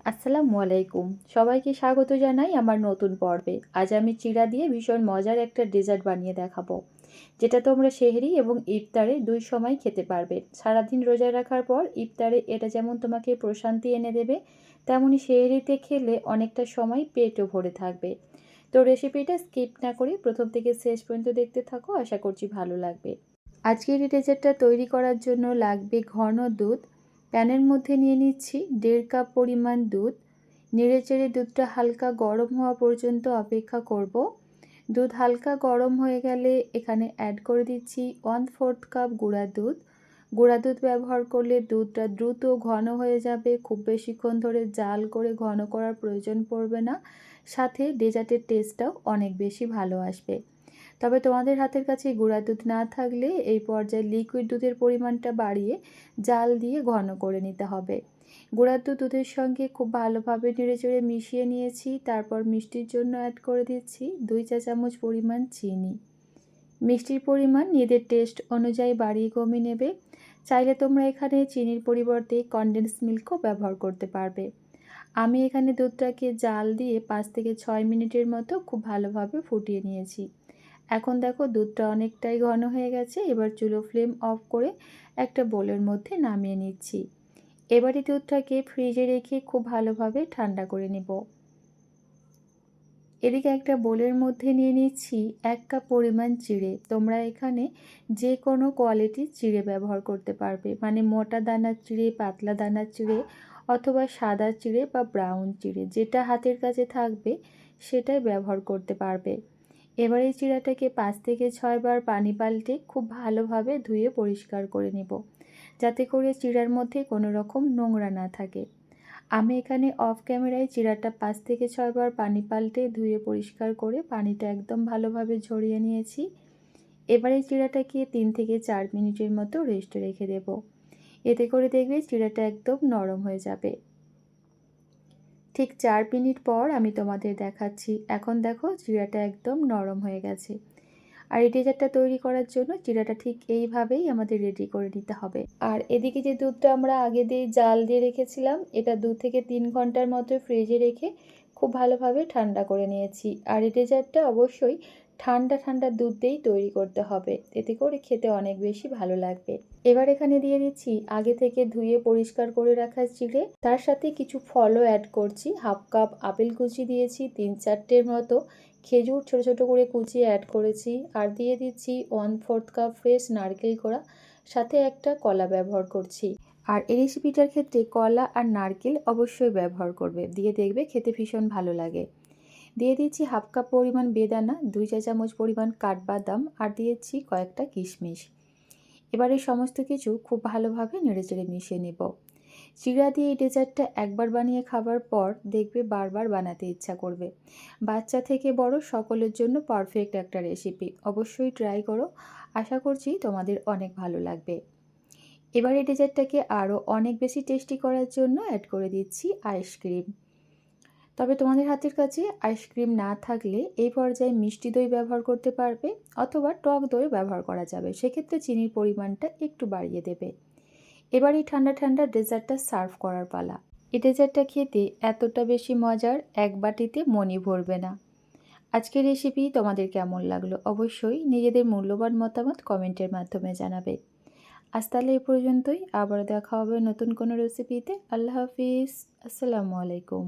আসসালামু আলাইকুম। সবাইকে স্বাগত জানাই আমার নতুন পর্বে। আজ আমি চিড়া দিয়ে ভীষণ মজার একটা ডেজার্ট বানিয়ে দেখাবো, যেটা তোমরা সেহরি এবং ইফতারে ২ সময় খেতে পারবে। সারাদিন রোজা রাখার পর ইফতারে এটা যেমন তোমাকে প্রশান্তি এনে দেবে, তেমনই সেহরিতে খেলে অনেকটা সময় পেটও ভরে থাকবে। তো রেসিপিটা স্কিপ না করে প্রথম থেকে শেষ পর্যন্ত দেখতে থাকো, আশা করছি ভালো লাগবে। আজকের এই ডেজার্টটা তৈরি করার জন্য লাগবে ঘন দুধ। প্যানের মধ্যে নিয়ে নিচ্ছি ১.৫ কাপ পরিমাণ দুধ। নেড়েচেড়ে দুধটা হালকা গরম হওয়া পর্যন্ত অপেক্ষা করব। দুধ হালকা গরম হয়ে গেলে এখানে অ্যাড করে দিচ্ছি 1/4 কাপ গুঁড়া দুধ। গুঁড়া দুধ ব্যবহার করলে দুধটা দ্রুত ঘন হয়ে যাবে, খুব বেশিক্ষণ ধরে জাল করে ঘন করার প্রয়োজন পড়বে না, সাথে ডেজার্টের টেস্টটাও অনেক বেশি ভালো আসবে। তবে তোমাদের হাতের কাছে গুঁড়া দুধ না থাকলে এই পর্যায়ে লিকুইড দুধের পরিমাণটা বাড়িয়ে জাল দিয়ে ঘন করে নিতে হবে। গুঁড়া দুধ দুধের সঙ্গে খুব ভালোভাবে নেড়েচেড়ে মিশিয়ে নিয়েছি। তারপর মিষ্টির জন্য অ্যাড করে দিচ্ছি 2 চা চামচ পরিমাণ চিনি। মিষ্টির পরিমাণ নিজেদের টেস্ট অনুযায়ী বাড়িয়ে কমিয়ে নেবে। চাইলে তোমরা এখানে চিনির পরিবর্তে কনডেন্স মিল্কও ব্যবহার করতে পারবে। আমি এখানে দুধটাকে জাল দিয়ে 5 থেকে 6 মিনিটের মতো খুব ভালোভাবে ফুটিয়ে নিয়েছি। এখন দেখো দুধটা অনেকটাই ঘন হয়ে গেছে। এবার চুলো ফ্লেম অফ করে একটা বোলের মধ্যে নামিয়ে নিচ্ছি। এবারে দুধটাকে ফ্রিজে রেখে খুব ভালোভাবে ঠান্ডা করে নেব। এদিকে একটা বোলের মধ্যে নিয়ে নিচ্ছি 1 কাপ পরিমাণ চিড়ে। তোমরা এখানে যে কোনো কোয়ালিটির চিড়ে ব্যবহার করতে পারবে, মানে মোটা দানার চিড়ে, পাতলা দানার চিড়ে, অথবা সাদা চিড়ে বা ব্রাউন চিড়ে, যেটা হাতের কাছে থাকবে সেটাই ব্যবহার করতে পারবে। এবার এই চিড়াটাকে 5 থেকে 6 বার পানি পাল্টে খুব ভালোভাবে ধুয়ে পরিষ্কার করে নেব, যাতে করে চিড়ার মধ্যে কোনো রকম নোংরা না থাকে। আমি এখানে অফ ক্যামেরায় চিড়াটা 5 থেকে 6 বার পানি পাল্টে ধুয়ে পরিষ্কার করে পানিটা একদম ভালোভাবে ঝরিয়ে নিয়েছি। এবার এই চিড়াটাকে 3 থেকে 4 মিনিটের মতো রেস্টে রেখে দেব। এতে করে দেখবে চিড়াটা একদম নরম হয়ে যাবে। ঠিক 4 মিনিট পর আমি তোমাদের দেখাচ্ছি। এখন দেখো চিড়াটা একদম নরম হয়ে গেছে। আর এই ডেজার্টটা তৈরি করার জন্য চিড়াটা ঠিক এইভাবেই আমাদের রেডি করে নিতে হবে। আর এদিকে যে দুধটা আমরা আগে দিয়ে জাল দিয়ে রেখেছিলাম, এটা 2 থেকে 3 ঘন্টার মতো ফ্রিজে রেখে খুব ভালোভাবে ঠান্ডা করে নিয়েছি। আর এই ডেজার্টটা অবশ্যই ঠান্ডা ঠান্ডা দুধ দিয়েই তৈরি করতে হবে, এতে করে খেতে অনেক বেশি ভালো লাগবে। এবার এখানে দিয়ে দিচ্ছি আগে থেকে ধুয়ে পরিষ্কার করে রাখা চিড়ে। তার সাথে কিছু ফলও অ্যাড করছি। 1/2 কাপ আপেল কুচি দিয়েছি, 3-4টের মতো খেজুর ছোটো ছোটো করে কুচিয়ে অ্যাড করেছি। আর দিয়ে দিচ্ছি 1/4 কাপ ফ্রেশ নারকেল কোড়া, সাথে একটা কলা ব্যবহার করছি। আর এই রেসিপিটার ক্ষেত্রে কলা আর নারকেল অবশ্যই ব্যবহার করবে, দিয়ে দেখবে খেতে ভীষণ ভালো লাগে। দিয়ে দিচ্ছি 1/2 কাপ পরিমাণ বেদানা, 2 চা চামচ পরিমাণ কাঠবাদাম, আর দিয়েছি কয়েকটা কিশমিশ। এবারে সমস্ত কিছু খুব ভালোভাবে নেড়েচেড়ে মিশিয়ে নেব। চিড়া দিয়ে এই ডেজার্টটা একবার বানিয়ে খাবার পর দেখবে বারবার বানাতে ইচ্ছা করবে। বাচ্চা থেকে বড় সকলের জন্য পারফেক্ট একটা রেসিপি, অবশ্যই ট্রাই করো। আশা করছি তোমাদের অনেক ভালো লাগবে। এবার এই ডেজার্টটাকে আরও অনেক বেশি টেস্টি করার জন্য অ্যাড করে দিচ্ছি আইসক্রিম। তবে তোমাদের হাতের কাছে আইসক্রিম না থাকলে এই পর্যায়ে মিষ্টি দই ব্যবহার করতে পারবে, অথবা টক দই ব্যবহার করা যাবে, সেক্ষেত্রে চিনির পরিমাণটা একটু বাড়িয়ে দেবে। এবার এই ঠান্ডা ঠান্ডা ডেজার্টটা সার্ভ করার পালা। এই ডেজার্টটা খেতে এতটা বেশি মজার, এক বাটিতে মনই ভরবে না। আজকের রেসিপি তোমাদের কেমন লাগলো অবশ্যই নিজেদের মূল্যবান মতামত কমেন্টের মাধ্যমে জানাবে। আজ তাহলে এই পর্যন্তই, আবার দেখা হবে নতুন কোনো রেসিপিতে। আল্লাহ হাফিজ, আসসালামু আলাইকুম।